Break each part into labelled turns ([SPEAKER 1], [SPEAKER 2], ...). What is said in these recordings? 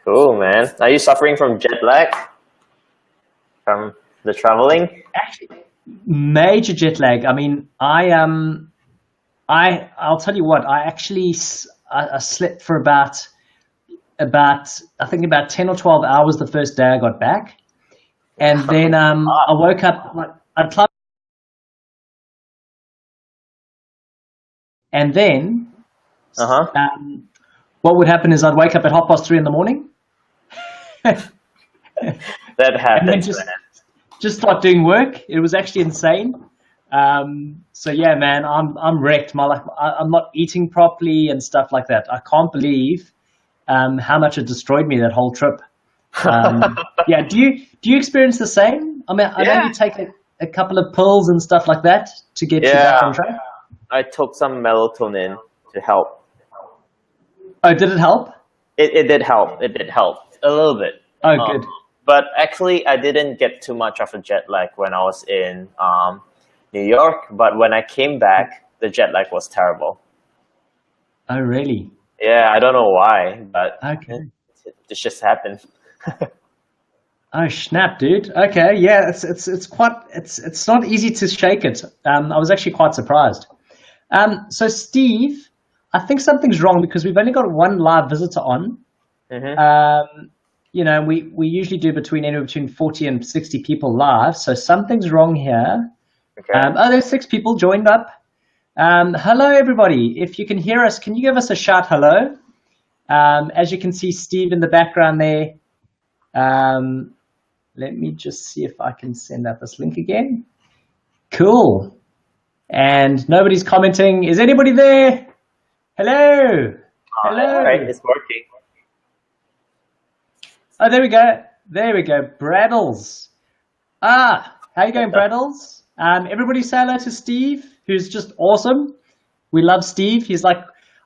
[SPEAKER 1] Cool, man. Are you suffering from jet lag from the traveling?
[SPEAKER 2] Actually, major jet lag. I mean, I'll tell you what. I slept for about I think about 10 or 12 hours the first day I got back, and then I woke up like I'd club, and then
[SPEAKER 1] Uh-huh.
[SPEAKER 2] what would happen is I'd wake up at 3:30 in the morning, and
[SPEAKER 1] That
[SPEAKER 2] then
[SPEAKER 1] happens,
[SPEAKER 2] just start doing work. It was actually insane. So yeah, man, I'm wrecked. I'm not eating properly and stuff like that. I can't believe how much it destroyed me that whole trip.
[SPEAKER 1] man.
[SPEAKER 2] Yeah, do you experience the same? I mean, I know
[SPEAKER 1] Yeah.
[SPEAKER 2] you take a couple of pills and stuff like that to get you back
[SPEAKER 1] Yeah.
[SPEAKER 2] on track.
[SPEAKER 1] I took some melatonin to help.
[SPEAKER 2] Oh, did it help?
[SPEAKER 1] It did help. It did help a little bit.
[SPEAKER 2] Oh,
[SPEAKER 1] Um,
[SPEAKER 2] good.
[SPEAKER 1] but actually, I didn't get too much of a jet lag when I was in New York. But when I came back, the jet lag was terrible.
[SPEAKER 2] Oh, really?
[SPEAKER 1] Yeah, I don't know why, but
[SPEAKER 2] Okay.
[SPEAKER 1] it just happened.
[SPEAKER 2] Oh, snap, dude. Okay, yeah, it's not easy to shake it. I was actually quite surprised. So Steve, I think something's wrong because we've only got one live visitor on.
[SPEAKER 1] Hmm.
[SPEAKER 2] Um, we usually do anywhere between 40 and 60 people live, so something's wrong here.
[SPEAKER 1] Okay.
[SPEAKER 2] There's 6 people joined up. Hello, everybody. If you can hear us, can you give us a shout hello? As you can see, Steve in the background there. Um, Let me just see if I can send out this link again. Cool. And nobody's commenting. Is anybody there? Hello.
[SPEAKER 1] All right,
[SPEAKER 2] Hello.
[SPEAKER 1] it's working.
[SPEAKER 2] Oh, there we go. There we go. Braddles. How you going, Braddles? Everybody say hello to Steve, who's just awesome. We love Steve. He's like,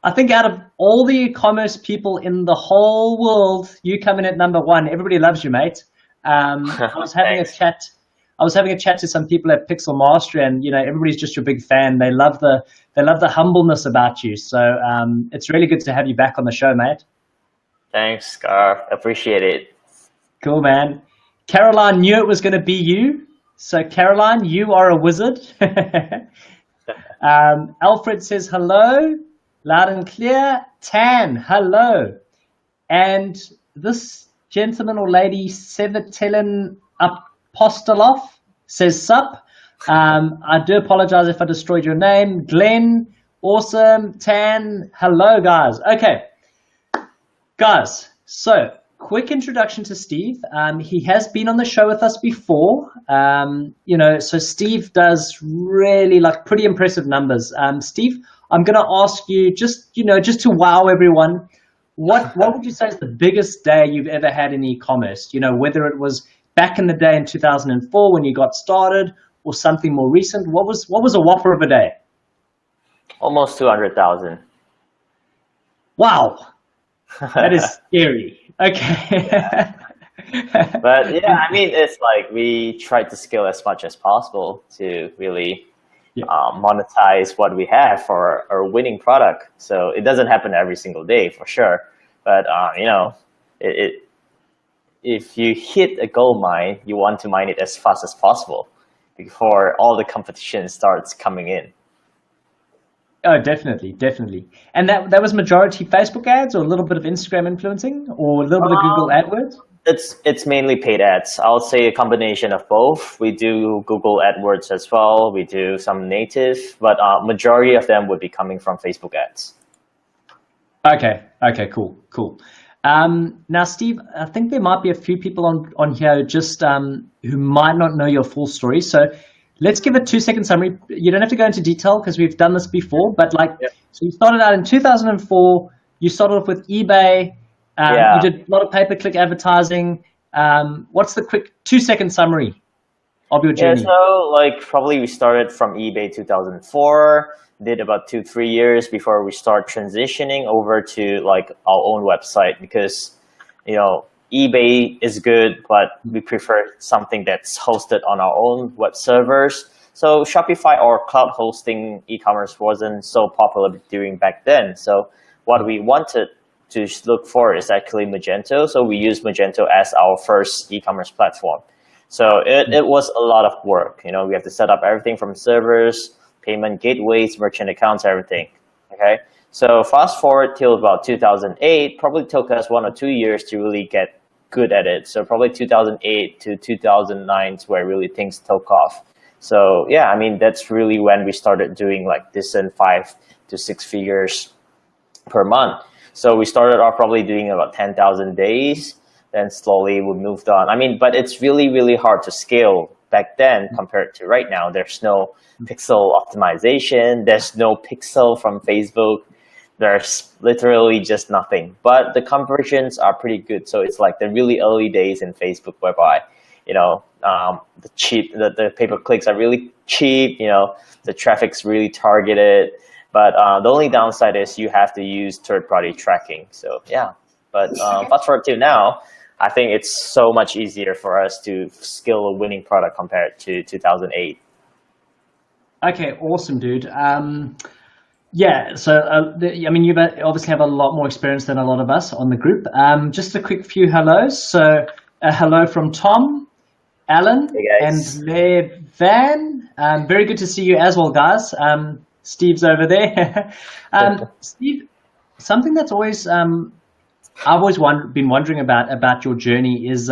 [SPEAKER 2] I think out of all the e-commerce people in the whole world, you come in at number one. Everybody loves you, mate. I was having a
[SPEAKER 1] Thanks.
[SPEAKER 2] chat. I was having a chat to some people at Pixel Mastery, and everybody's just your big fan. They love the humbleness about you. So it's really good to have you back on the show, mate.
[SPEAKER 1] Thanks, Scar. Appreciate it.
[SPEAKER 2] Cool, man. Caroline knew it was going to be you. So Caroline, you are a wizard. Alfred says hello, loud and clear. Tan, hello. And this gentleman or lady, Sevatelin Apostolov, says sup. I do apologize if I destroyed your name. Glenn, awesome. Tan, hello, guys. Okay, guys, so quick introduction to Steve. He has been on the show with us before. So Steve does really like pretty impressive numbers. Steve, I'm going to ask you just to wow everyone. What would you say is the biggest day you've ever had in e-commerce? Whether it was back in the day in 2004 when you got started, or something more recent. What was a whopper of a day?
[SPEAKER 1] Almost 200,000.
[SPEAKER 2] Wow, that is scary. Okay.
[SPEAKER 1] But yeah, I mean, it's like we try to scale as much as possible to really
[SPEAKER 2] Yeah.
[SPEAKER 1] monetize what we have for our winning product. So it doesn't happen every single day for sure. But if you hit a gold mine, you want to mine it as fast as possible before all the competition starts coming in.
[SPEAKER 2] Oh, definitely, definitely. And that was majority Facebook ads, or a little bit of Instagram influencing, or a little bit of Google AdWords?
[SPEAKER 1] It's mainly paid ads. I'll say a combination of both. We do Google AdWords as well. We do some native, but majority of them would be coming from Facebook ads.
[SPEAKER 2] Okay, cool. Now, Steve, I think there might be a few people on here just who might not know your full story. So let's give a 2-second summary. You don't have to go into detail because we've done this before, but
[SPEAKER 1] Yeah.
[SPEAKER 2] so you started out in 2004. You started off with eBay.
[SPEAKER 1] Yeah.
[SPEAKER 2] You did a lot of pay-per-click advertising. What's the quick 2-second summary of your
[SPEAKER 1] Yeah,
[SPEAKER 2] journey?
[SPEAKER 1] so like probably we started from eBay 2004, did about 2-3 years before we start transitioning over to like our own website, because eBay is good, but we prefer something that's hosted on our own web servers. So Shopify or cloud hosting e-commerce wasn't so popular during back then. So what we wanted to look for is actually Magento. So we use Magento as our first e-commerce platform. So it was a lot of work. We have to set up everything from servers, payment gateways, merchant accounts, everything. Okay. So fast forward till about 2008, probably took us 1 or 2 years to really get good at it. So probably 2008 to 2009 is where really things took off. So yeah, that's really when we started doing like decent 5 to 6 figures per month. So we started off probably doing about 10,000 days, then slowly we moved on. But it's really, really hard to scale back then compared to right now. There's no pixel optimization. There's no pixel from Facebook. There's literally just nothing. But the conversions are pretty good. So it's like the really early days in Facebook whereby, the pay-per-clicks are really cheap. The traffic's really targeted. But the only downside is you have to use third-party tracking. So yeah, but fast forward to now, I think it's so much easier for us to scale a winning product compared to 2008.
[SPEAKER 2] Okay, awesome, dude. Yeah, so you obviously have a lot more experience than a lot of us on the group. Just a quick few hellos. So hello from Tom, Alan,
[SPEAKER 1] Hey
[SPEAKER 2] and
[SPEAKER 1] guys.
[SPEAKER 2] Le Van. Very good to see you as well, guys. Steve's over there. Steve, something that's always I've always been wondering about your journey is,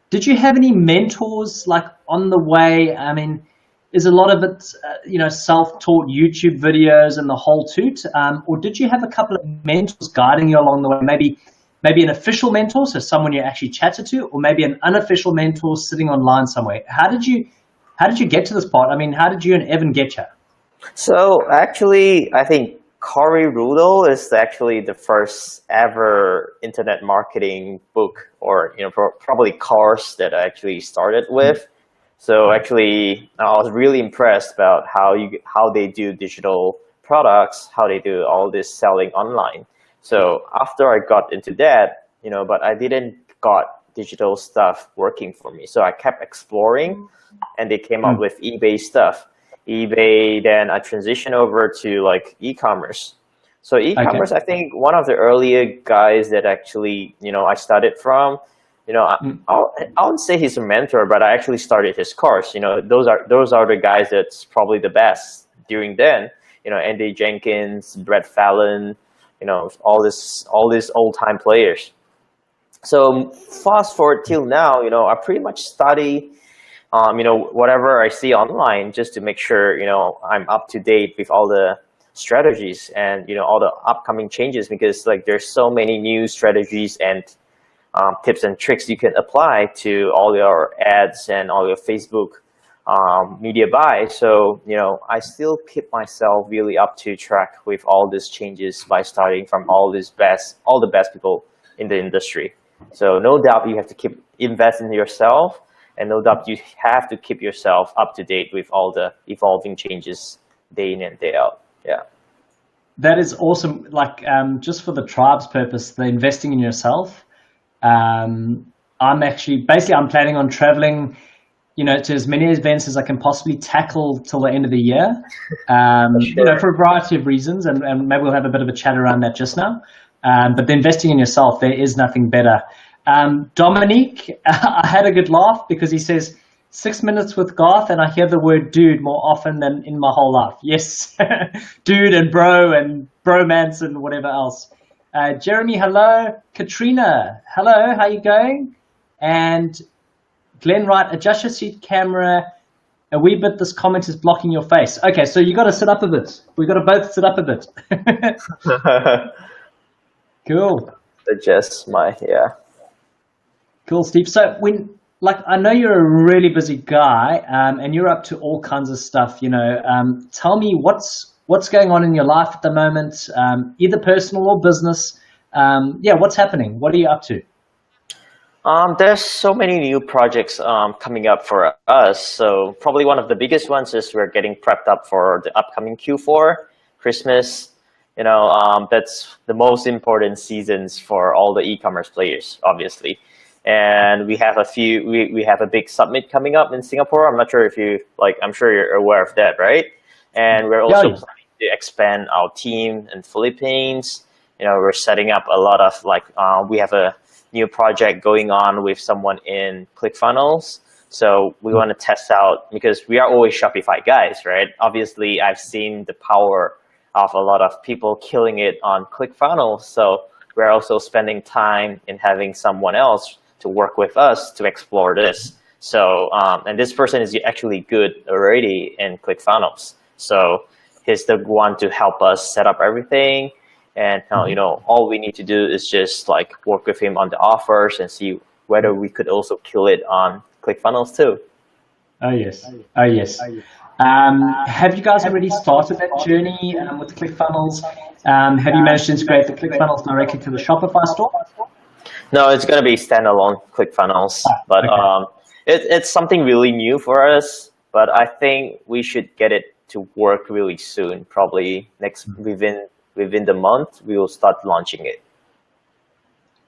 [SPEAKER 2] did you have any mentors like on the way? Is a lot of it, self-taught YouTube videos and the whole toot, or did you have a couple of mentors guiding you along the way? Maybe an official mentor, so someone you actually chatted to, or maybe an unofficial mentor sitting online somewhere. How did you get to this part? How did you and Evan get you?
[SPEAKER 1] So actually, I think Cory Rudel is actually the first ever internet marketing book, or probably course that I actually started with. So actually, I was really impressed about how they do digital products, how they do all this selling online. So after I got into that, but I didn't got digital stuff working for me. So I kept exploring, and they came up with eBay stuff. eBay, then I transitioned over to like e-commerce. So e-commerce, I think one of the earlier guys that actually, I started from, I wouldn't say he's a mentor, but I actually started his course. Those are the guys that's probably the best during then. Andy Jenkins, Brett Fallon, all these old time players. So fast forward till now, I pretty much study, whatever I see online just to make sure, I'm up to date with all the strategies and, all the upcoming changes, because like there's so many new strategies and tips and tricks you can apply to all your ads and all your Facebook media buys. So, I still keep myself really up to track with all these changes by starting from all the best people in the industry. So no doubt you have to keep investing in yourself, and no doubt you have to keep yourself up to date with all the evolving changes day in and day out. Yeah.
[SPEAKER 2] That is awesome. Like, just for the tribe's purpose, the investing in yourself. I'm planning on traveling, to as many events as I can possibly tackle till the end of the year, for a variety of reasons, and maybe we'll have a bit of a chat around that just now. But the investing in yourself, there is nothing better. Dominique, I had a good laugh because he says 6 minutes with Garth, and I hear the word dude more often than in my whole life. Yes, dude and bro and bromance and whatever else. Jeremy, hello. Katrina, hello. How you going? And Glenn Wright, adjust your seat camera a wee bit. This comment is blocking your face. Okay, so you got to sit up a bit. We got to both sit up a bit. Cool.
[SPEAKER 1] Adjust yeah.
[SPEAKER 2] Cool, Steve. So I know you're a really busy guy, and you're up to all kinds of stuff. Tell me what's going on in your life at the moment, either personal or business. What's happening? What are you up to?
[SPEAKER 1] There's so many new projects coming up for us. So probably one of the biggest ones is we're getting prepped up for the upcoming Q4, Christmas. That's the most important seasons for all the e-commerce players, obviously. And we have we have a big summit coming up in Singapore. I'm not sure if I'm sure you're aware of that, right? And we're also planning to expand our team in Philippines. we're setting up a lot of we have a new project going on with someone in ClickFunnels. So we want to test out, because we are always Shopify guys, right? Obviously, I've seen the power of a lot of people killing it on ClickFunnels. So we're also spending time in having someone else to work with us to explore this. So, and this person is actually good already in ClickFunnels. So he's the one to help us set up everything. And all we need to do is just work with him on the offers and see whether we could also kill it on ClickFunnels too.
[SPEAKER 2] Oh yes, oh yes. Have you guys already started that journey with ClickFunnels? Have you managed to integrate the ClickFunnels directly to the Shopify store?
[SPEAKER 1] No, it's going to be standalone ClickFunnels, but
[SPEAKER 2] okay.
[SPEAKER 1] It's something really new for us. But I think we should get it to work really soon. Probably within the month, we will start launching it.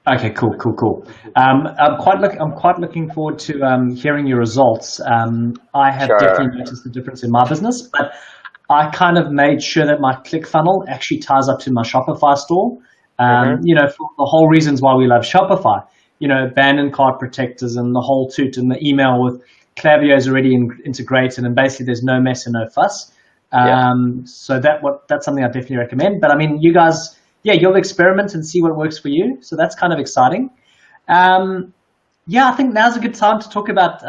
[SPEAKER 2] Okay, cool. I'm quite looking forward to hearing your results. I have definitely noticed the difference in my business, but I kind of made sure that my ClickFunnel actually ties up to my Shopify store. For the whole reasons why we love Shopify. Abandoned cart protectors and the whole toot, and the email with Klaviyo is already integrated, and basically there's no mess and no fuss. So that's something I definitely recommend. But I mean, you guys, you'll experiment and see what works for you. So that's kind of exciting. I think now's a good time to talk about,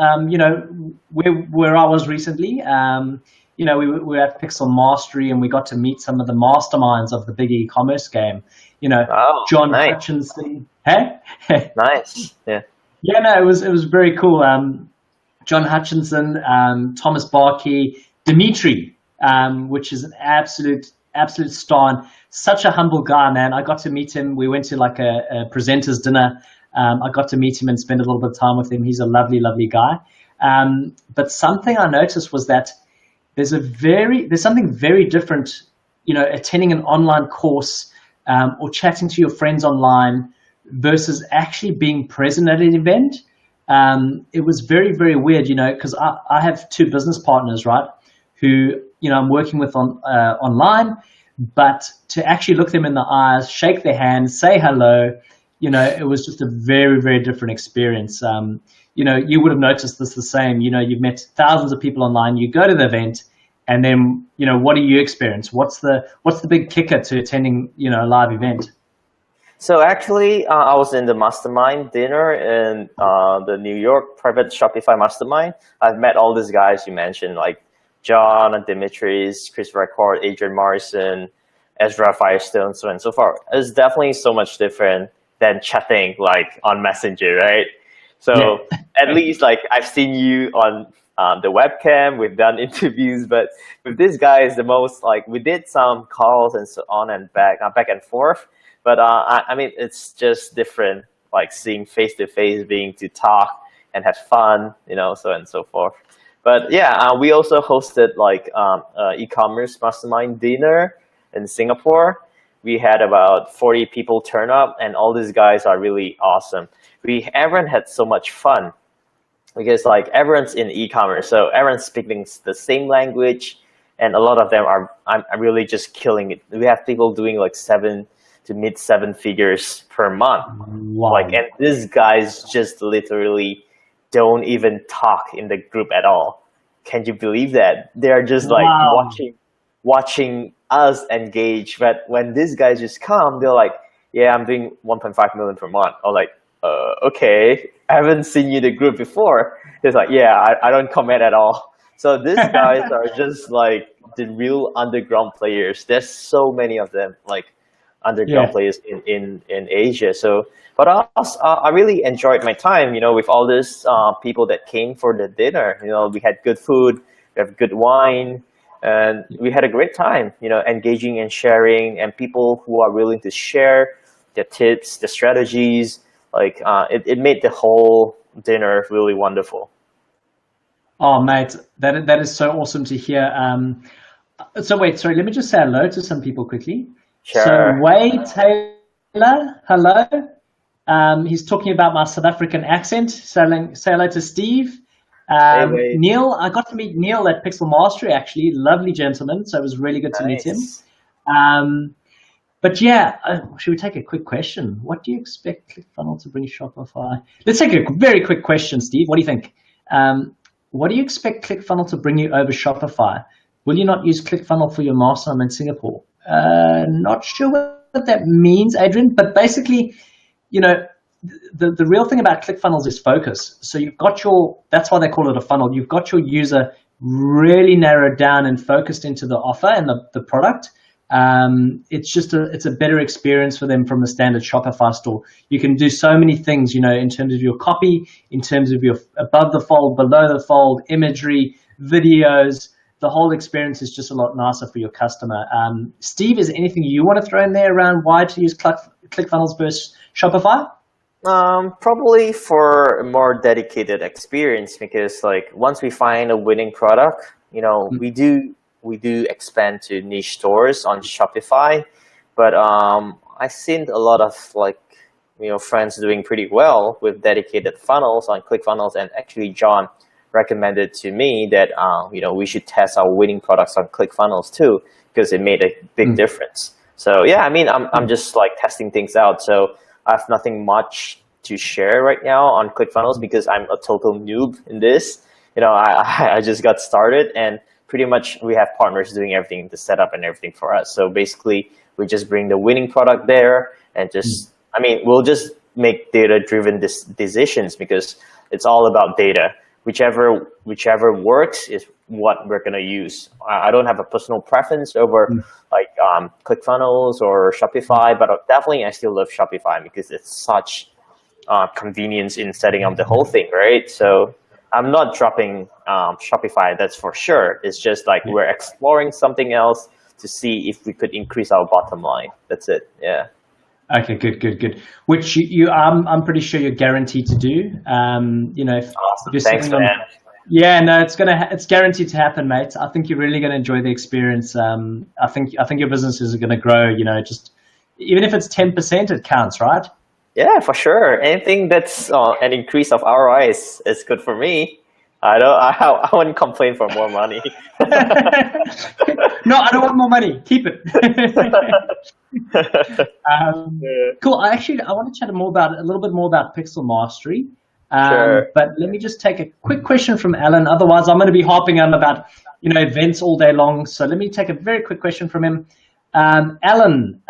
[SPEAKER 2] where I was recently. We were at Pixel Mastery and we got to meet some of the masterminds of the big e-commerce game. John Hutchinson. Hey?
[SPEAKER 1] Nice. Yeah.
[SPEAKER 2] Yeah, no, it was very cool. John Hutchinson, Thomas Barkey, Dimitri, which is an absolute star, and such a humble guy, man. I got to meet him. We went to a presenter's dinner. I got to meet him and spend a little bit of time with him. He's a lovely, lovely guy. But something I noticed was that there's something very different, attending an online course or chatting to your friends online versus actually being present at an event. It was very, very weird, because I have two business partners, right, who, I'm working with online, but to actually look them in the eyes, shake their hand, say hello, it was just a very, very different experience. You would have noticed this the same. You've met thousands of people online, you go to the event, and then, what do you experience? What's the big kicker to attending, a live event?
[SPEAKER 1] So actually, I was in the mastermind dinner in the New York private Shopify mastermind. I've met all these guys you mentioned, like John and Dimitris, Chris Record, Adrian Morrison, Ezra Firestone, so on and so forth. It's definitely so much different than chatting on Messenger, right? So at least I've seen you on the webcam, we've done interviews, but with these guys, the most we did some calls and so on and back and forth. But I mean, it's just different, seeing face to face, being to talk and have fun, so on and so forth. But we also hosted e-commerce mastermind dinner in Singapore. We had about 40 people turn up, and all these guys are really awesome. Everyone had so much fun because everyone's in e-commerce, so everyone's speaking the same language, and a lot of them are really just killing it. We have people doing 7 to mid 7 figures per month.
[SPEAKER 2] Wow.
[SPEAKER 1] And these guys just literally don't even talk in the group at all. Can you believe that? They're just watching us engage. But when these guys just come, they're like, yeah, I'm doing 1.5 million per month. Or okay, I haven't seen you in the group before. It's I don't comment at all. So these guys are just the real underground players. There's so many of them, underground players in Asia. So, but I really enjoyed my time, with all these people that came for the dinner. We had good food, we have good wine, and we had a great time, engaging and sharing, and people who are willing to share their tips, their strategies. It made the whole dinner really wonderful.
[SPEAKER 2] Oh, mate, that is so awesome to hear. So wait, sorry, let me just say hello to some people quickly.
[SPEAKER 1] Sure.
[SPEAKER 2] So Wade Taylor, hello. He's talking about my South African accent. Say hello to Steve.
[SPEAKER 1] Hey, Wade.
[SPEAKER 2] Neil, I got to meet Neil at Pixel Mastery, actually. Lovely gentleman, so it was really good to meet him. But yeah, should we take a quick question? What do you expect ClickFunnels to bring Shopify? Let's take a very quick question, Steve. What do you think? What do you expect ClickFunnels to bring you over Shopify? Will you not use ClickFunnels for your mastermind in Singapore? Not sure what that means, Adrian, but basically, the real thing about ClickFunnels is focus. So you've got that's why they call it a funnel. You've got your user really narrowed down and focused into the offer and the product. It's a better experience for them from the standard Shopify store. You can do so many things, in terms of your copy, in terms of your above the fold, below the fold, imagery, videos. The whole experience is just a lot nicer for your customer. Steve, is there anything you want to throw in there around why to use ClickFunnels versus Shopify?
[SPEAKER 1] Probably for a more dedicated experience, because once we find a winning product, we do expand to niche stores on Shopify, but I've seen a lot of friends doing pretty well with dedicated funnels on ClickFunnels, and actually John recommended to me that we should test our winning products on ClickFunnels too, because it made a big difference. So yeah, I'm just testing things out. So I have nothing much to share right now on ClickFunnels because I'm a total noob in this. I just got started, and pretty much we have partners doing everything, the setup and everything for us. So basically we just bring the winning product there and we'll just make data-driven decisions, because it's all about data. Whichever works is what we're going to use. I don't have a personal preference over ClickFunnels or Shopify, but definitely I still love Shopify because it's such convenience in setting up the whole thing, right? So I'm not dropping Shopify, that's for sure. It's just we're exploring something else to see if we could increase our bottom line. That's it. Yeah.
[SPEAKER 2] Okay, good. Which I'm pretty sure you're guaranteed to do.
[SPEAKER 1] Awesome. Thanks, man.
[SPEAKER 2] Yeah, no, it's guaranteed to happen, mate. I think you're really going to enjoy the experience. I think your business is going to grow. Just even if it's 10%, it counts, right?
[SPEAKER 1] Yeah, for sure. Anything that's an increase of ROI is good for me. I wouldn't complain for more money.
[SPEAKER 2] No, I don't want more money. Keep it. Cool. I want to chat a little bit more about Pixel Mastery.
[SPEAKER 1] Sure.
[SPEAKER 2] But let me just take a quick question from Alan. Otherwise, I'm going to be harping on about events all day long. So let me take a very quick question from him. Alan,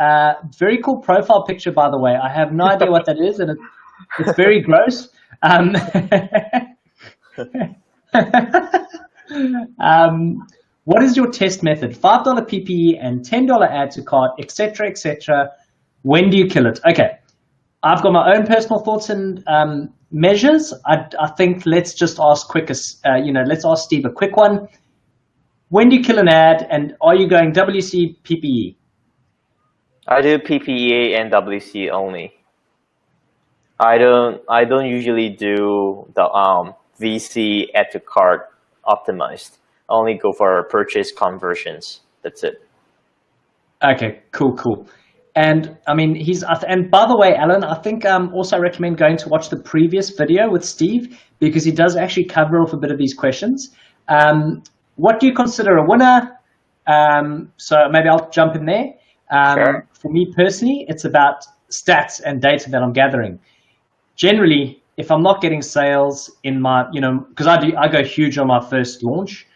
[SPEAKER 2] very cool profile picture, by the way. I have no idea what that is, and it's very gross. What is your test method? $5 PPE and $10 add to cart, etc., etc. When do you kill it? Okay, I've got my own personal thoughts and measures. I think let's just ask let's ask Steve a quick one. When do you kill an ad, and are you going WC, PPE?
[SPEAKER 1] I do PPE and WC only. I don't usually do the VC add to cart optimized. I only go for purchase conversions. That's it.
[SPEAKER 2] Okay, cool. And and by the way, Alan, I think also recommend going to watch the previous video with Steve, because he does actually cover off a bit of these questions. What do you consider a winner? So maybe I'll jump in there.
[SPEAKER 1] Sure.
[SPEAKER 2] For me personally, it's about stats and data that I'm gathering. Generally, if I'm not getting sales in my, because I go huge on my first launch.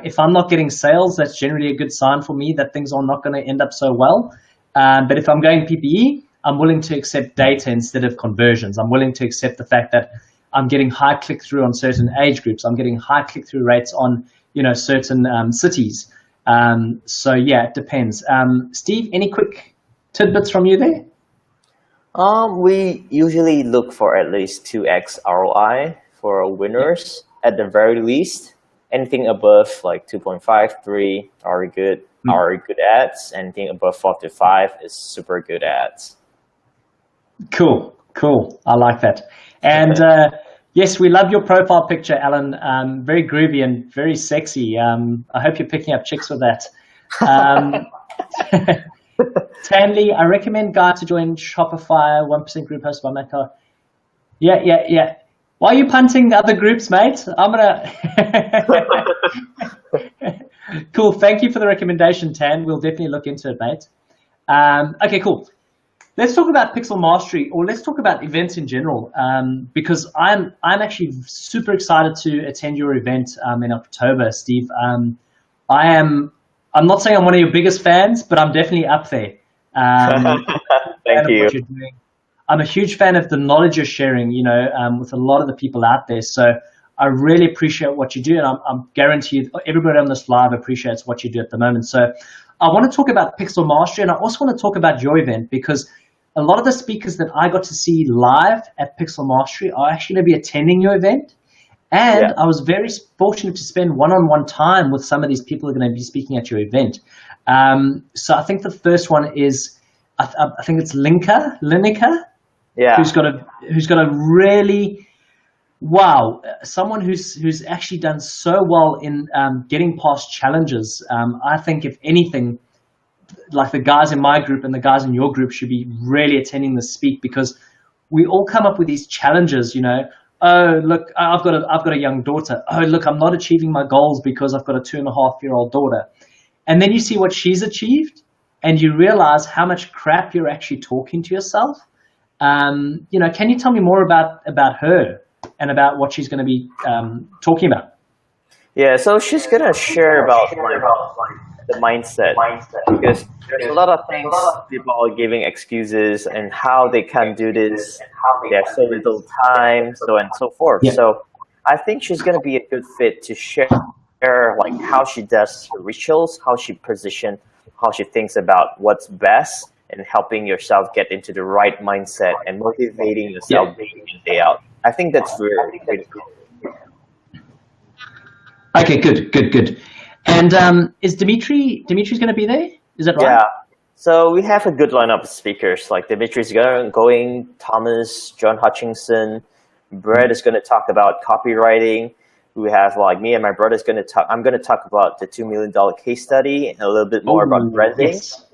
[SPEAKER 2] If I'm not getting sales, that's generally a good sign for me that things are not going to end up so well. But if I'm going PPE, I'm willing to accept data instead of conversions. I'm willing to accept the fact that I'm getting high click-through on certain age groups. I'm getting high click-through rates on, certain cities. So yeah, it depends. Steve, any quick tidbits from you there?
[SPEAKER 1] We usually look for at least 2x ROI for winners at the very least. Anything above 2.5, 3 are good ads. Anything above 4 to 5 is super good ads. Cool.
[SPEAKER 2] I like that. And yes, we love your profile picture, Alan. Very groovy and very sexy. I hope you're picking up chicks with that. Tanley, I recommend Guy to join Shopify 1% group hosted by Matt. Yeah. Why are you punting other groups, mate? I'm gonna. Cool. Thank you for the recommendation, Tan. We'll definitely look into it, mate. Okay, cool. Let's talk about Pixel Mastery, or let's talk about events in general, because I'm actually super excited to attend your event in October, Steve. I'm not saying I'm one of your biggest fans, but I'm definitely up there. Fan
[SPEAKER 1] Thank
[SPEAKER 2] of
[SPEAKER 1] you.
[SPEAKER 2] what you're doing. I'm a huge fan of the knowledge you're sharing, with a lot of the people out there. So I really appreciate what you do, and I'm guaranteed everybody on this live appreciates what you do at the moment. So I want to talk about Pixel Mastery, and I also want to talk about your event, because a lot of the speakers that I got to see live at Pixel Mastery are actually going to be attending your event. And
[SPEAKER 1] Yeah.
[SPEAKER 2] I was very fortunate to spend one-on-one time with some of these people who are going to be speaking at your event. So I think the first one is, I think it's Lineker,
[SPEAKER 1] Yeah.
[SPEAKER 2] who's got a really, wow, someone who's actually done so well in getting past challenges. I think if anything, like the guys in my group and the guys in your group should be really attending the speak, because we all come up with these challenges, Oh, look, I've got a young daughter. Oh, look, I'm not achieving my goals because I've got a 2.5-year-old daughter. And then you see what she's achieved, and you realize how much crap you're actually talking to yourself. Can you tell me more about her and about what she's going to be talking about?
[SPEAKER 1] Yeah, so she's gonna share about like the mindset, because there's a lot of things people are giving excuses and how they can't do this. They have so little time, so on and so forth.
[SPEAKER 2] Yeah,
[SPEAKER 1] So I think she's gonna be a good fit to share like how she does her rituals, how she position, how she thinks about what's best, and helping yourself get into the right mindset and motivating
[SPEAKER 2] yeah.
[SPEAKER 1] yourself day in day out. I think that's very critical.
[SPEAKER 2] Okay, good. And is Dimitri's going to be there? Is that right?
[SPEAKER 1] Yeah. So we have a good lineup of speakers like Dimitri's going, Thomas, John Hutchinson, Brett is going to talk about copywriting. We have like me and my brother is going to talk. I'm going to talk about the $2 million case study and a little bit more about
[SPEAKER 2] Oh,
[SPEAKER 1] branding.
[SPEAKER 2] yes.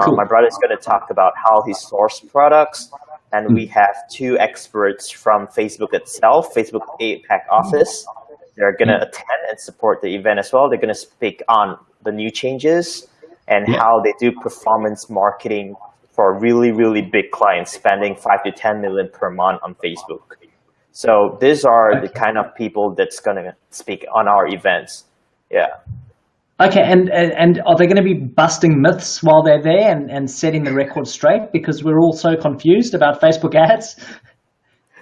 [SPEAKER 2] Cool.
[SPEAKER 1] My brother is going to talk about how he sourced products, and we have two experts from Facebook itself, Facebook APAC office. They're going to attend and support the event as well. They're going to speak on the new changes and
[SPEAKER 2] Yeah.
[SPEAKER 1] how they do performance marketing for really, really big clients spending 5 to 10 million per month on Facebook. So these are the kind of people that's going to speak on our events. Yeah.
[SPEAKER 2] Okay, and are they going to be busting myths while they're there and setting the record straight, because we're all so confused about Facebook ads?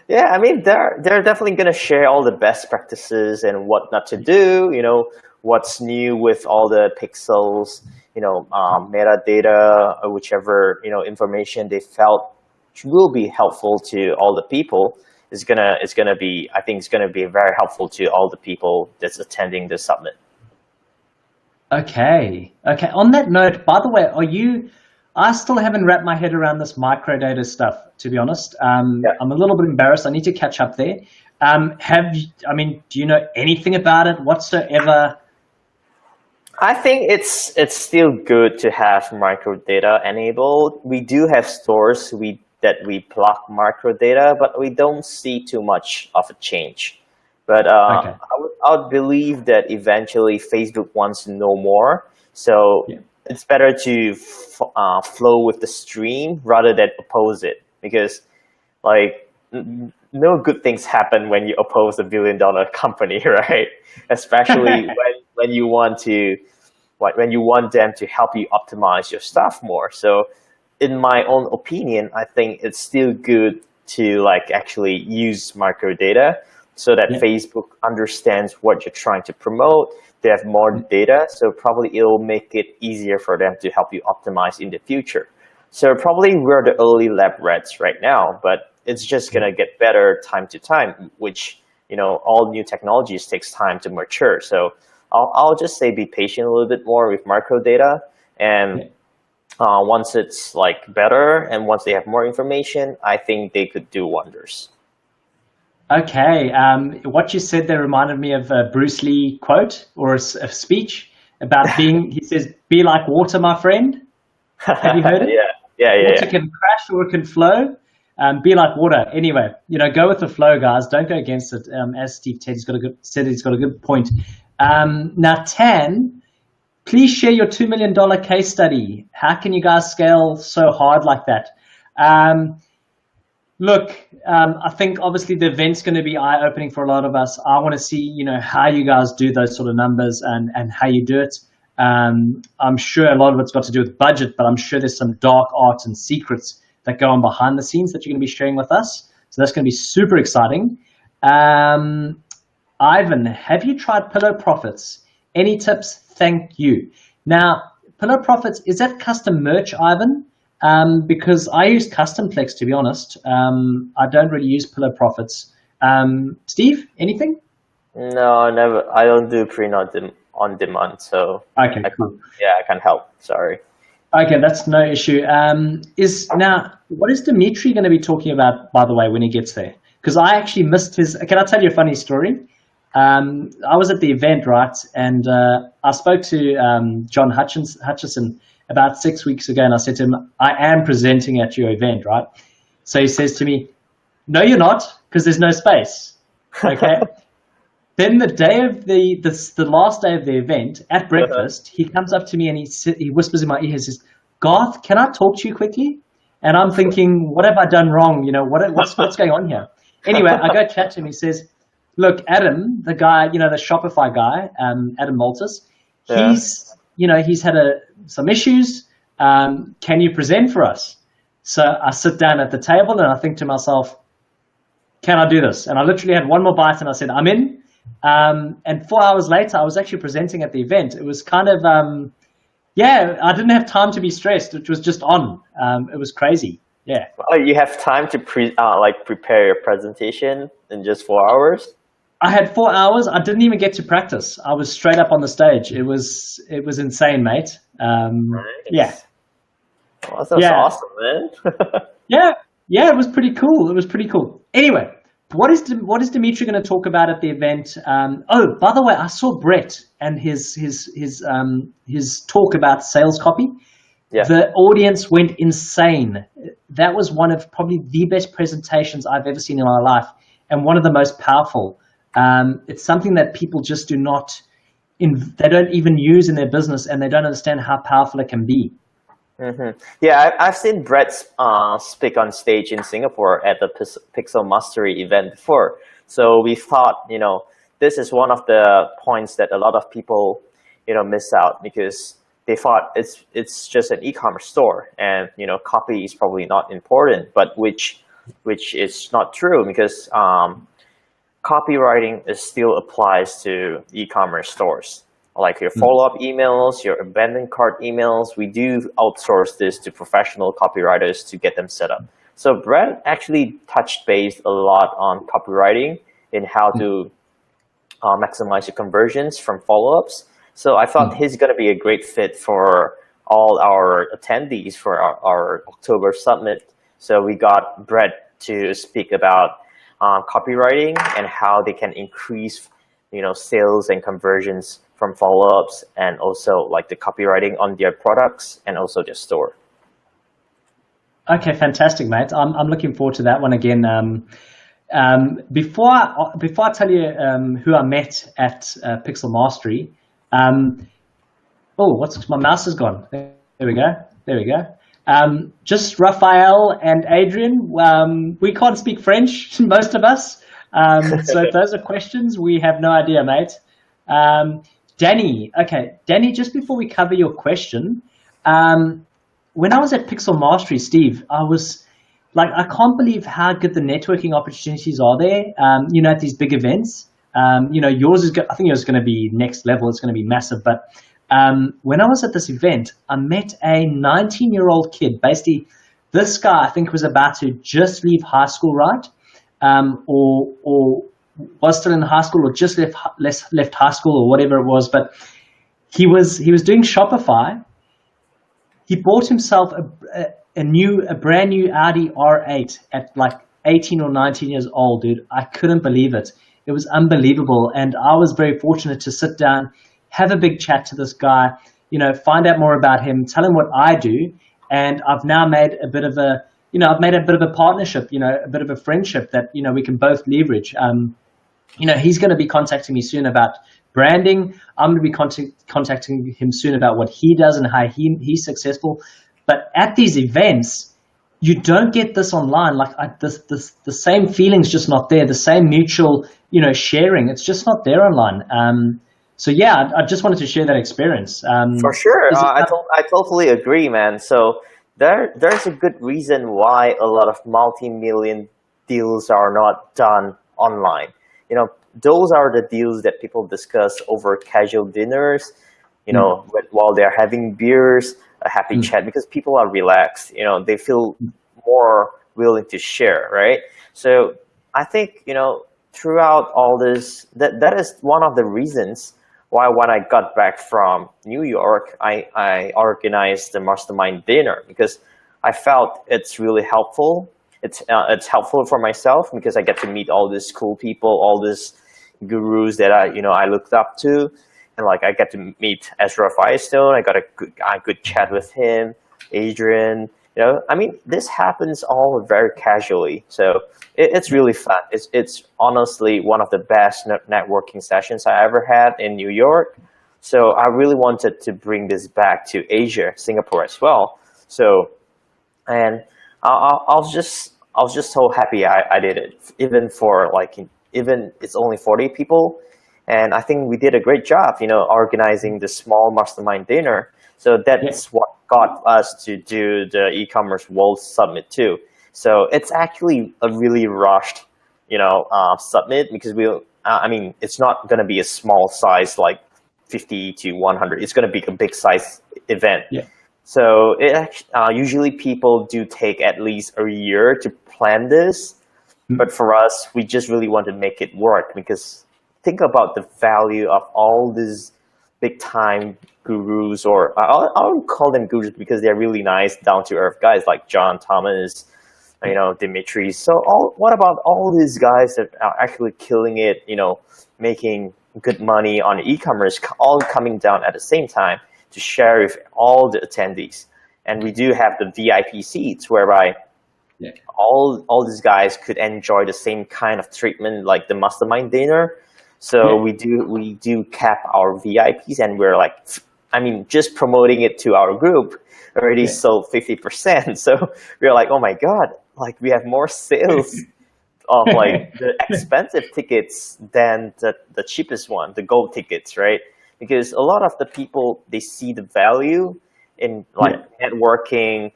[SPEAKER 1] Yeah, I mean, they're definitely going to share all the best practices and what not to do, what's new with all the pixels, metadata, or whichever, information they felt will be helpful to all the people I think it's gonna be very helpful to all the people that's attending the summit.
[SPEAKER 2] Okay. On that note, by the way, I still haven't wrapped my head around this microdata stuff, to be honest.
[SPEAKER 1] Yeah.
[SPEAKER 2] I'm a little bit embarrassed. I need to catch up there. Do you know anything about it whatsoever?
[SPEAKER 1] I think it's still good to have microdata enabled. We do have stores that we block microdata, but we don't see too much of a change. But
[SPEAKER 2] Okay.
[SPEAKER 1] I would believe that eventually Facebook wants to know more. So
[SPEAKER 2] Yeah.
[SPEAKER 1] it's better to flow with the stream rather than oppose it, because like no good things happen when you oppose $1 billion company, right? Especially when you want them to help you optimize your stuff more. So in my own opinion, I think it's still good to like actually use microdata so that
[SPEAKER 2] Yeah.
[SPEAKER 1] Facebook understands what you're trying to promote. They have more data, so probably it'll make it easier for them to help you optimize in the future. So probably we're the early lab rats right now, but it's just gonna get better time to time, which all new technologies takes time to mature. So I'll just say be patient a little bit more with microdata, and
[SPEAKER 2] Yeah.
[SPEAKER 1] once it's like better and once they have more information, I think they could do wonders.
[SPEAKER 2] Okay. What you said there reminded me of a Bruce Lee quote, or a speech about he says, "Be like water, my friend." Have you heard it?
[SPEAKER 1] Yeah.
[SPEAKER 2] Water can crash or it can flow. Be like water. Anyway, go with the flow, guys. Don't go against it. As Steve Teddy's got a good point. Now, Tan, please share your $2 million case study. How can you guys scale so hard like that? Look, I think obviously the event's going to be eye-opening for a lot of us. I want to see, how you guys do those sort of numbers and how you do it. I'm sure a lot of it's got to do with budget, but I'm sure there's some dark arts and secrets that go on behind the scenes that you're going to be sharing with us. So that's going to be super exciting. Ivan, have you tried Pillow Profits? Any tips? Thank you. Now, Pillow Profits, is that custom merch, Ivan? Because I use Customplex, to be honest. I don't really use Pillow Profits. Steve, anything?
[SPEAKER 1] No, never. I don't do print on demand, so
[SPEAKER 2] okay, cool.
[SPEAKER 1] I can't help. Sorry.
[SPEAKER 2] Okay, that's no issue. What is Dimitri going to be talking about, by the way, when he gets there? Because I actually missed his. Can I tell you a funny story? I was at the event, right, and I spoke to John Hutchison about 6 weeks ago, and I said to him, I am presenting at your event, right? So he says to me, no, you're not, because there's no space. Okay. Then the day of the last day of the event, at breakfast, he comes up to me and he whispers in my ear, he says, Garth, can I talk to you quickly? And I'm thinking, what have I done wrong? What's going on here? Anyway, I go chat to him. He says, look, Adam, the guy, the Shopify guy, Adam Maltus, he's had some issues. Can you present for us? So I sit down at the table and I think to myself, can I do this? And I literally had one more bite and I said, I'm in. And 4 hours later, I was actually presenting at the event. It was kind of, I didn't have time to be stressed. It was just on. It was crazy. Yeah.
[SPEAKER 1] Well, you have time to prepare your presentation in just 4 hours?
[SPEAKER 2] I had 4 hours. I didn't even get to practice. I was straight up on the stage. It was insane, mate.
[SPEAKER 1] Nice.
[SPEAKER 2] Yeah.
[SPEAKER 1] Well, that was awesome, man.
[SPEAKER 2] Yeah, it was pretty cool. Anyway, what is Dimitri going to talk about at the event? By the way, I saw Brett and his talk about sales copy. Yeah. The audience went insane. That was one of probably the best presentations I've ever seen in my life, and one of the most powerful. It's something that people just do not, they don't even use in their business, and they don't understand how powerful it can be.
[SPEAKER 1] Mm-hmm. Yeah, I've seen Brett speak on stage in Singapore at the Pixel Mastery event before. So we thought, this is one of the points that a lot of people, miss out, because they thought it's just an e-commerce store, and copy is probably not important, but which is not true, because copywriting still applies to e-commerce stores. Like your follow-up emails, your abandoned cart emails, we do outsource this to professional copywriters to get them set up. So Brett actually touched base a lot on copywriting and how to maximize your conversions from follow-ups. So I thought he's going to be a great fit for all our attendees for our October summit. So we got Brett to speak about copywriting and how they can increase, sales and conversions from follow-ups, and also like the copywriting on their products and also their store.
[SPEAKER 2] Okay, fantastic, mate. I'm looking forward to that one again. Before I tell you who I met at Pixel Mastery, what's my mouse is gone. There we go. Just Raphael and Adrian. We can't speak French, most of us. So if those are questions, we have no idea, mate. Danny, just before we cover your question, when I was at Pixel Mastery, Steve, I was like, I can't believe how good the networking opportunities are there, at these big events. I think yours is going to be next level. It's going to be massive. But when I was at this event, I met a 19-year-old kid. Basically, this guy, I think, was about to just leave high school, right? Or was still in high school, or just left high school, or whatever it was. But he was doing Shopify. He bought himself a brand new Audi R8 at like 18 or 19 years old, dude. I couldn't believe it. It was unbelievable, and I was very fortunate to sit down, have a big chat to this guy, find out more about him, tell him what I do, and I've now made a bit of a partnership, a bit of a friendship that we can both leverage. He's going to be contacting me soon about branding. I'm going to be contacting him soon about what he does and how he's successful. But at these events, you don't get this online. Like the same feeling's just not there. The same mutual, sharing. It's just not there online. So yeah, I just wanted to share that experience.
[SPEAKER 1] For sure, I totally agree, man. So there's a good reason why a lot of multi-million deals are not done online. Those are the deals that people discuss over casual dinners, while they're having beers, a happy chat, because people are relaxed. They feel more willing to share, right? So I think, throughout all this, that is one of the reasons why when I got back from New York, I organized the mastermind dinner, because I felt it's really helpful. It's helpful for myself because I get to meet all these cool people, all these gurus that I looked up to, and like I get to meet Ezra Firestone. I got a good chat with him, Adrian. This happens all very casually, so it's really fun. It's honestly one of the best networking sessions I ever had in New York. So I really wanted to bring this back to Asia, Singapore as well. So, and I was just so happy I did it, even it's only 40 people, and I think we did a great job, organizing the small mastermind dinner. So that's what got us to do the e-commerce World Summit too. So it's actually a really rushed, summit, because it's not going to be a small size like 50 to 100. It's going to be a big size event.
[SPEAKER 2] Yeah.
[SPEAKER 1] So usually people do take at least a year to plan this, but for us, we just really want to make it work, because think about the value of all these big time gurus, or I don't call them gurus because they're really nice, down to earth guys like John Thomas, Dimitri. So what about all these guys that are actually killing it, making good money on e-commerce, all coming down at the same time to share with all the attendees? And we do have the VIP seats whereby all these guys could enjoy the same kind of treatment like the mastermind dinner. So we do cap our VIPs, and we're like, just promoting it to our group already sold 50%. So we're like, oh my God, like we have more sales of like the expensive tickets than the cheapest one, the gold tickets, right? Because a lot of the people, they see the value in like networking,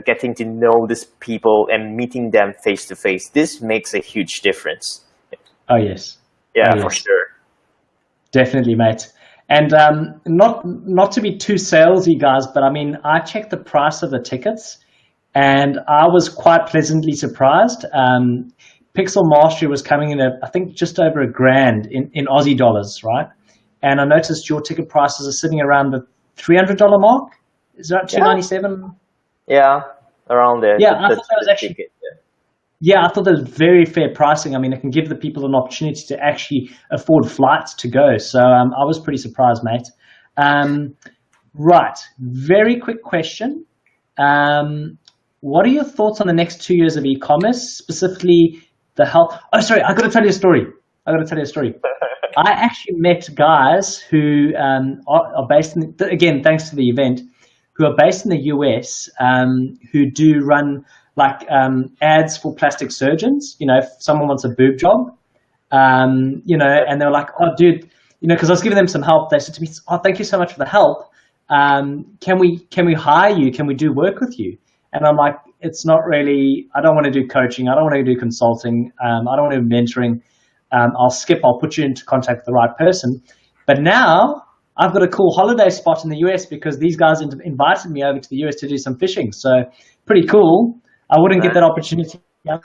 [SPEAKER 1] getting to know these people and meeting them face to face. This makes a huge difference.
[SPEAKER 2] Oh yes.
[SPEAKER 1] Yeah, for sure.
[SPEAKER 2] Definitely, mate. And not to be too salesy, guys, but I checked the price of the tickets, and I was quite pleasantly surprised. Pixel Mastery was coming in at, I think, just over $1,000 in Aussie dollars, right? And I noticed your ticket prices are sitting around the $300 mark. Is that $297?
[SPEAKER 1] Yeah, around there.
[SPEAKER 2] Yeah, I thought that was actually. Yeah, I thought that was very fair pricing. It can give the people an opportunity to actually afford flights to go. So I was pretty surprised, mate. Right, very quick question. What are your thoughts on the next 2 years of e-commerce, specifically the health? Oh, sorry, I got to tell you a story. I actually met guys who are based in, again, thanks to the event, who are based in the US, who do run like ads for plastic surgeons. If someone wants a boob job, and they're like, oh, dude, because I was giving them some help. They said to me, oh, thank you so much for the help. Can we hire you? Can we do work with you? And I'm like, it's not really, I don't want to do coaching. I don't want to do consulting. I don't want to do mentoring. I'll put you into contact with the right person. But now I've got a cool holiday spot in the US because these guys invited me over to the US to do some fishing. So pretty cool. I wouldn't get that opportunity.
[SPEAKER 1] So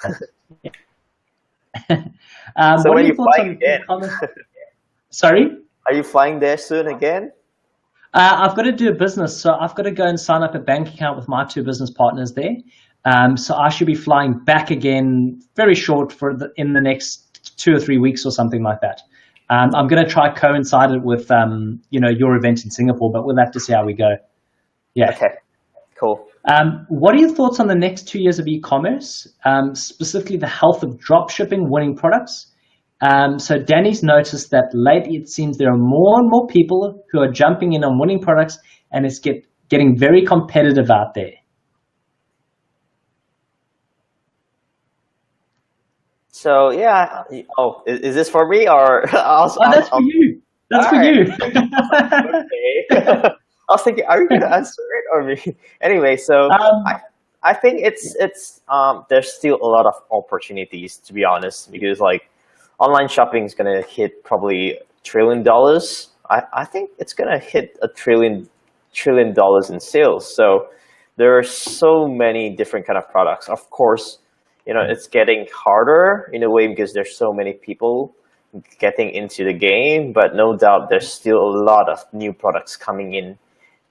[SPEAKER 1] when are you flying again?
[SPEAKER 2] Sorry?
[SPEAKER 1] Are you flying there soon again?
[SPEAKER 2] I've got to do a business. So I've got to go and sign up a bank account with my 2 business partners there. So I should be flying back again very short in the next 2 or 3 weeks or something like that. I'm going to try coincide it with your event in Singapore, but we'll have to see how we go. Yeah.
[SPEAKER 1] Okay. Cool.
[SPEAKER 2] What are your thoughts on the next 2 years of e-commerce, specifically the health of drop shipping, winning products, So Danny's noticed that lately it seems there are more and more people who are jumping in on winning products, and it's getting very competitive out there.
[SPEAKER 1] So yeah. Oh, is this for me or?
[SPEAKER 2] Oh, that's for you. That's
[SPEAKER 1] All
[SPEAKER 2] for
[SPEAKER 1] right.
[SPEAKER 2] you.
[SPEAKER 1] Okay. I was thinking, are you gonna answer it or me? Anyway, so I
[SPEAKER 2] um,
[SPEAKER 1] I think it's there's still a lot of opportunities, to be honest, because like online shopping is gonna hit probably $1 trillion. I think it's gonna hit a trillion dollars in sales. So there are so many different kind of products. Of course, it's getting harder in a way because there's so many people getting into the game, but no doubt there's still a lot of new products coming in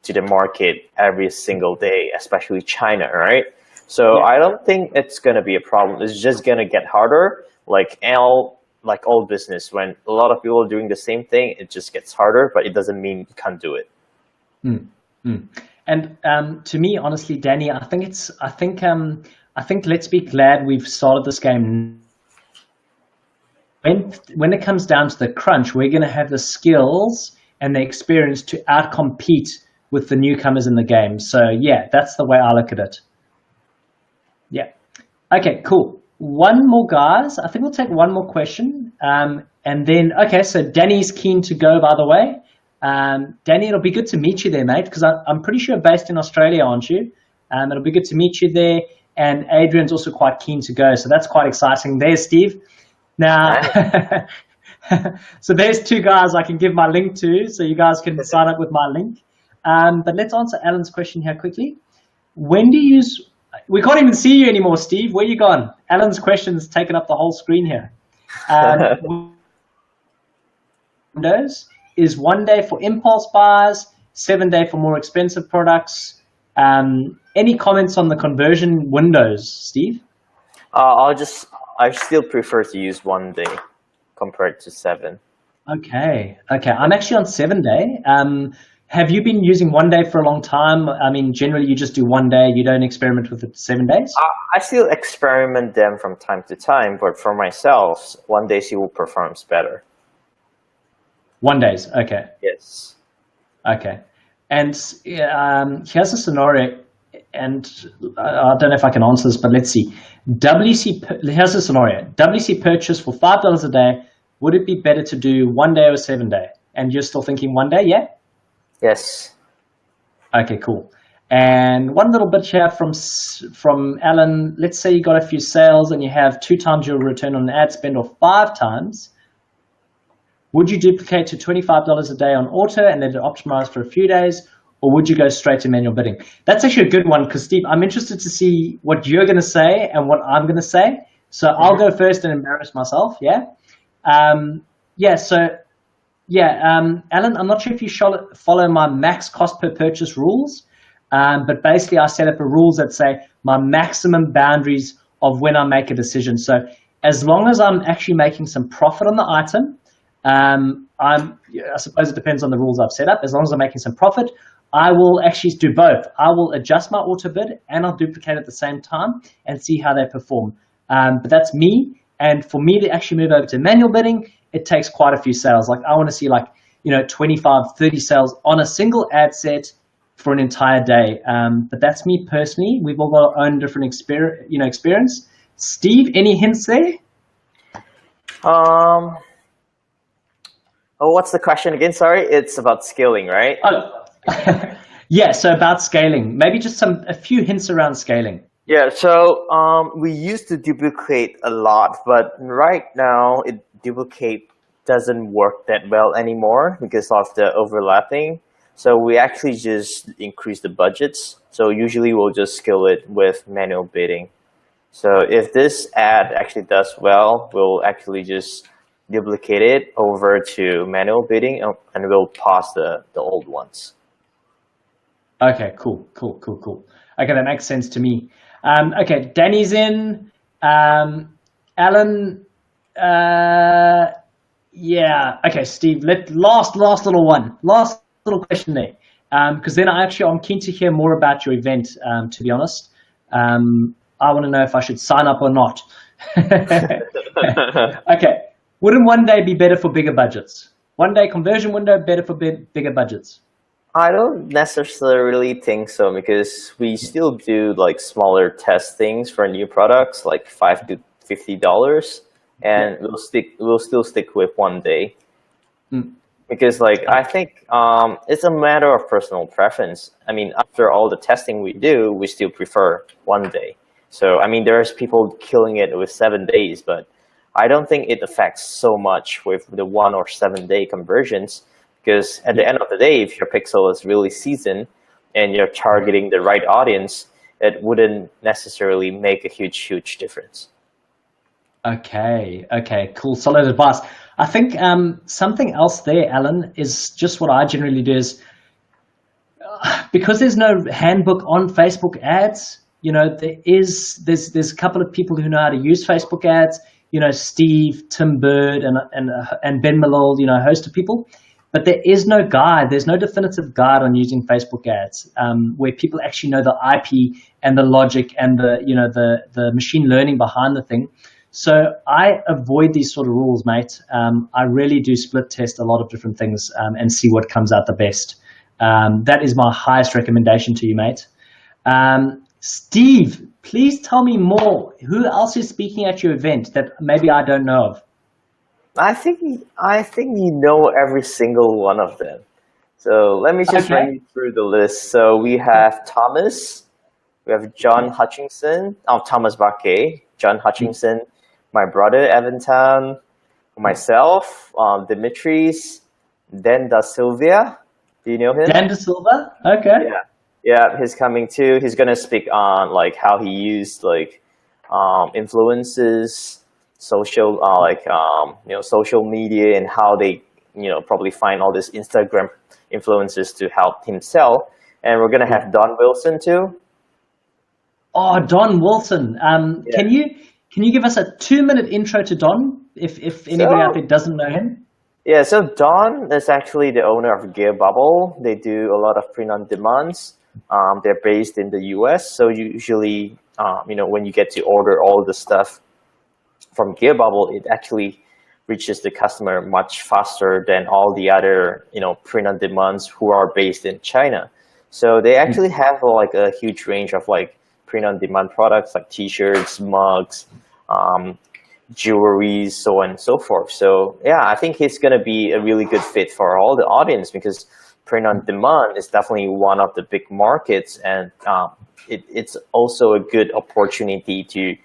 [SPEAKER 1] to the market every single day, especially China, right? So
[SPEAKER 2] yeah.
[SPEAKER 1] I don't think it's gonna be a problem. It's just gonna get harder, like all business. When a lot of people are doing the same thing, it just gets harder, but it doesn't mean you can't do it.
[SPEAKER 2] Mm, mm. And to me, honestly, Danny, I think let's be glad we've started this game. When it comes down to the crunch, we're going to have the skills and the experience to outcompete with the newcomers in the game. So yeah, that's the way I look at it. Yeah. Okay, cool. One more, guys. I think we'll take one more question. And then, okay, so Danny's keen to go, by the way. Danny, it'll be good to meet you there, mate, because I'm pretty sure you're based in Australia, aren't you? It'll be good to meet you there. And Adrian's also quite keen to go, so that's quite exciting. There's Steve. Now,
[SPEAKER 1] Nice.
[SPEAKER 2] so there's two guys I can give my link to, so you guys can sign up with my link. But let's answer Alan's question here quickly. When do you use... We can't even see you anymore, Steve. Where you gone? Alan's question's taken up the whole screen here. Windows is 1 day for impulse buys, 7 day for more expensive products. Any comments on the conversion windows, Steve?
[SPEAKER 1] I still prefer to use 1 day compared to 7.
[SPEAKER 2] Okay. I'm actually on 7 day. Have you been using 1 day for a long time? I mean, generally you just do 1 day. You don't experiment with it 7 days?
[SPEAKER 1] I still experiment them from time to time, but for myself, 1 day still performs better.
[SPEAKER 2] 1 days. Okay.
[SPEAKER 1] Yes.
[SPEAKER 2] Okay. And here's a scenario, and I don't know if I can answer this, but let's see. Here's a scenario. WC purchase for $5 a day. Would it be better to do 1 day or 7 day? And you're still thinking 1 day, yeah?
[SPEAKER 1] Yes.
[SPEAKER 2] Okay, cool. And one little bit here from Alan. Let's say you got a few sales and you have 2 times your return on ad spend, or 5 times. Would you duplicate to $25 a day on auto and let it optimize for a few days, or would you go straight to manual bidding? That's actually a good one, because Steve, I'm interested to see what you're going to say and what I'm going to say. So I'll go first and embarrass myself. Yeah. Alan, I'm not sure if you follow my max cost per purchase rules, but basically I set up a rules that say my maximum boundaries of when I make a decision. So as long as I'm actually making some profit on the item, I suppose it depends on the rules I've set up. As long as I'm making some profit, I will actually do both. I will adjust my auto bid and I'll duplicate at the same time and see how they perform. But that's me. And for me to actually move over to manual bidding, it takes quite a few sales. Like I want to see 25, 30 sales on a single ad set for an entire day. But that's me personally. We've all got our own different experience. Steve, any hints there?
[SPEAKER 1] Oh, what's the question again? Sorry, it's about scaling, right?
[SPEAKER 2] Oh, yeah. So about scaling, maybe just a few hints around scaling.
[SPEAKER 1] Yeah. So we used to duplicate a lot, but right now duplicate doesn't work that well anymore because of the overlapping. So we actually just increase the budgets. So usually we'll just scale it with manual bidding. So if this ad actually does well, we'll actually just duplicate it over to manual bidding and we'll pause the old ones.
[SPEAKER 2] Okay, cool. Okay, that makes sense to me. Okay, Danny's in. Alan, yeah. Okay, Steve, last little question there. Because then I'm keen to hear more about your event, to be honest. I want to know if I should sign up or not. Okay. Wouldn't one day be better for bigger budgets? One day conversion window better for bigger budgets.
[SPEAKER 1] I don't necessarily think so because we still do like smaller testings for new products, like $5 to $50, and we'll still stick with one day. Because like I think it's a matter of personal preference. I mean, after all the testing we do, we still prefer one day. So I mean, there's people killing it with 7 days, but I don't think it affects so much with the 1 or 7 day conversions. Because at the end of the day, if your pixel is really seasoned and you're targeting the right audience, it wouldn't necessarily make a huge difference.
[SPEAKER 2] Okay, cool, solid advice. I think something else there, Alan, is just what I generally do is because there's no handbook on Facebook ads. You know, there's a couple of people who know how to use Facebook ads. You know, Steve, Tim Bird, and Ben Malol. You know, a host of people. But there is no guide. There's no definitive guide on using Facebook ads where people actually know the IP and the logic and the machine learning behind the thing. So I avoid these sort of rules, mate. I really do split test a lot of different things and see what comes out the best. That is my highest recommendation to you, mate. Steve, please tell me more. Who else is speaking at your event that maybe I don't know of?
[SPEAKER 1] I think you know every single one of them. So let me just run you through the list. So we have Thomas, we have John Hutchinson, Thomas Baquet, John Hutchinson, my brother Evan Tan, myself, Dimitris, Dan Da Silva. Do you know him?
[SPEAKER 2] Dan Da Silva? Okay.
[SPEAKER 1] Yeah, he's coming too. He's gonna speak on like how he used like influences, social social media, and how they probably find all these Instagram influences to help himself. And we're gonna have Don Wilson too.
[SPEAKER 2] Oh, Don Wilson. Can you give us a 2-minute intro to Don if anybody out there doesn't know him?
[SPEAKER 1] Yeah, so Don is actually the owner of Gear Bubble. They do a lot of print on demands. They're based in the US, so usually when you get to order all the stuff from Gear Bubble, it actually reaches the customer much faster than all the other print on demands who are based in China. So they actually have like a huge range of like print on demand products like t-shirts, mugs, jewelry, so on and so forth. So yeah, I think it's gonna be a really good fit for all the audience because print on demand is definitely one of the big markets, and it's also a good opportunity to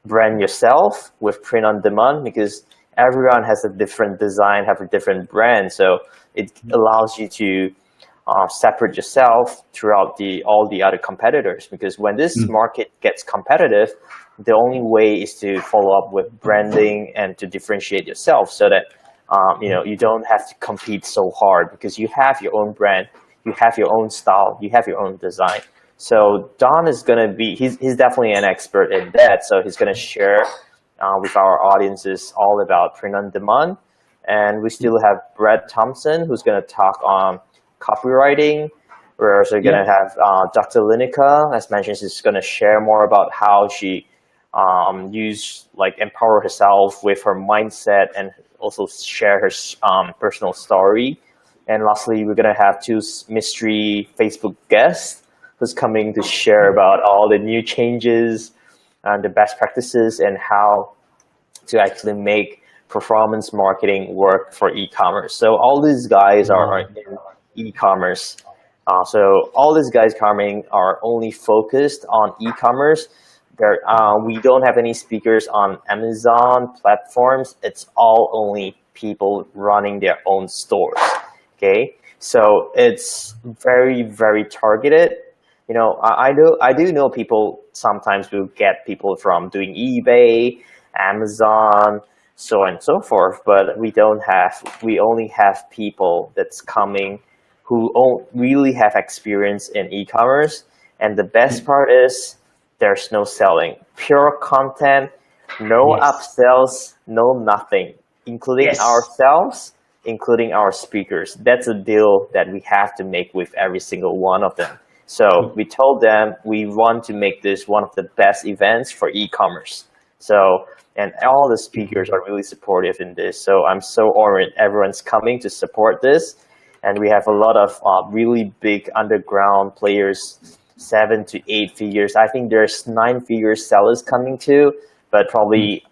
[SPEAKER 1] brand yourself with print on demand because everyone has a different design, have a different brand. So it allows you to separate yourself throughout all the other competitors, because when this market gets competitive, the only way is to follow up with branding and to differentiate yourself so that you don't have to compete so hard because you have your own brand, you have your own style, you have your own design. So Don is going to be, he's definitely an expert in that. So he's going to share with our audiences all about print on demand. And we still have Brett Thompson, who's going to talk on copywriting. We're also going to have Dr. Lineker, as mentioned, she's going to share more about how she empower herself with her mindset and also share her personal story. And lastly, we're going to have two mystery Facebook guests who's coming to share about all the new changes and the best practices and how to actually make performance marketing work for e-commerce. So all these guys are in e-commerce. So all these guys coming are only focused on e-commerce. We don't have any speakers on Amazon platforms. It's all only people running their own stores. Okay, so it's very, very targeted. I do know people sometimes will get people from doing eBay, Amazon, so on and so forth, but we only have people that's coming who really have experience in e-commerce. And the best part is there's no selling, pure content, no upsells, no nothing, including ourselves, including our speakers. That's a deal that we have to make with every single one of them. So we told them we want to make this one of the best events for e-commerce. So, and all the speakers are really supportive in this. So I'm so honored everyone's coming to support this. And we have a lot of really big underground players, 7 to 8 figures. I think there's 9 figure sellers coming too, but probably,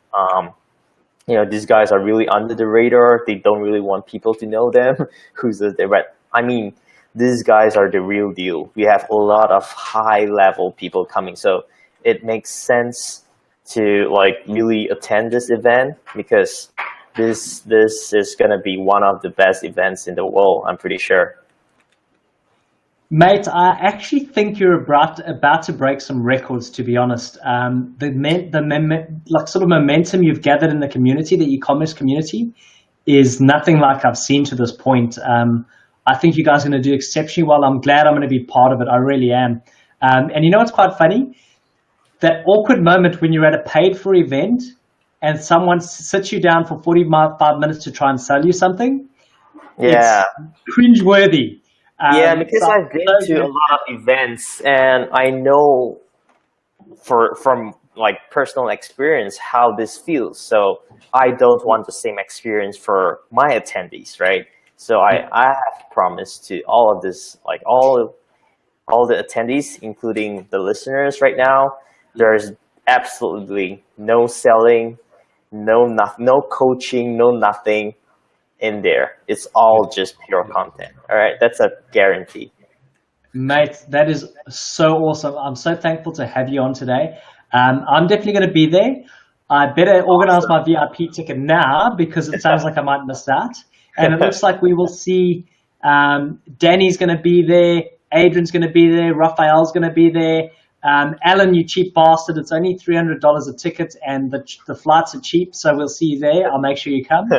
[SPEAKER 1] these guys are really under the radar. They don't really want people to know them. Who's the but I mean, these guys are the real deal. We have a lot of high level people coming, so it makes sense to like really attend this event because this is gonna be one of the best events in the world. I'm pretty sure.
[SPEAKER 2] Mate, I actually think you're about to break some records. To be honest, like sort of momentum you've gathered in the community, the e-commerce community, is nothing like I've seen to this point. I think you guys are going to do exceptionally well. I'm glad I'm going to be part of it. I really am. And you know what's quite funny? That awkward moment when you're at a paid for event and someone sits you down for 45 minutes to try and sell you something.
[SPEAKER 1] Yeah.
[SPEAKER 2] It's cringeworthy.
[SPEAKER 1] Yeah, because I've been to a lot of events and I know from like personal experience how this feels. So I don't want the same experience for my attendees, right? So I have promised to all of this, like all the attendees, including the listeners right now, there's absolutely no selling, no coaching, no nothing in there. It's all just pure content. All right, that's a guarantee.
[SPEAKER 2] Mate, that is so awesome. I'm so thankful to have you on today. I'm definitely going to be there. I better organize my VIP ticket now because it sounds like I might miss out. And it looks like we will see Danny's going to be there, Adrian's going to be there, Raphael's going to be there. Alan, you cheap bastard, it's only $300 a ticket and the flights are cheap, so we'll see you there. I'll make sure you come.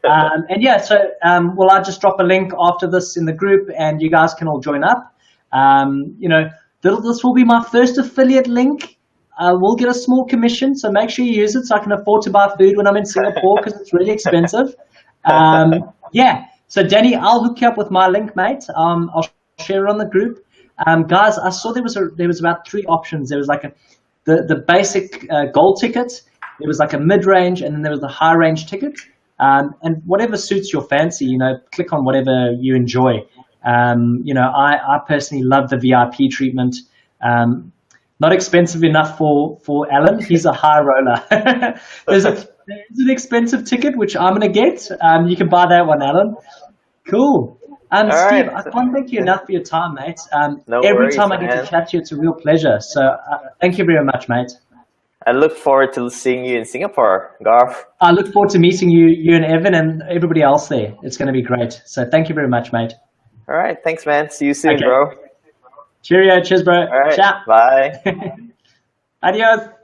[SPEAKER 2] And yeah, so will I just drop a link after this in the group and you guys can all join up. This will be my first affiliate link. We'll get a small commission, so make sure you use it so I can afford to buy food when I'm in Singapore because it's really expensive. Yeah, so Danny, I'll hook you up with my link, mate. I'll share it on the group. Guys, I saw there was about 3 options. There was like the basic gold ticket, there was like a mid-range, and then there was the high-range ticket. And whatever suits your fancy, click on whatever you enjoy. I personally love the VIP treatment. Not expensive enough for Alan. He's a high roller. There's an expensive ticket, which I'm going to get. You can buy that one, Alan. Cool. Steve,
[SPEAKER 1] right.
[SPEAKER 2] I can't thank you enough for your time, mate.
[SPEAKER 1] No
[SPEAKER 2] Every
[SPEAKER 1] worries,
[SPEAKER 2] time I get to chat to you, it's a real pleasure. So thank you very much, mate.
[SPEAKER 1] I look forward to seeing you in Singapore, Garth.
[SPEAKER 2] I look forward to meeting you and Evan and everybody else there. It's going to be great. So thank you very much, mate.
[SPEAKER 1] All right. Thanks, man. See you soon, bro.
[SPEAKER 2] Cheerio. Cheers, bro.
[SPEAKER 1] All right.
[SPEAKER 2] Ciao.
[SPEAKER 1] Bye.
[SPEAKER 2] Adios.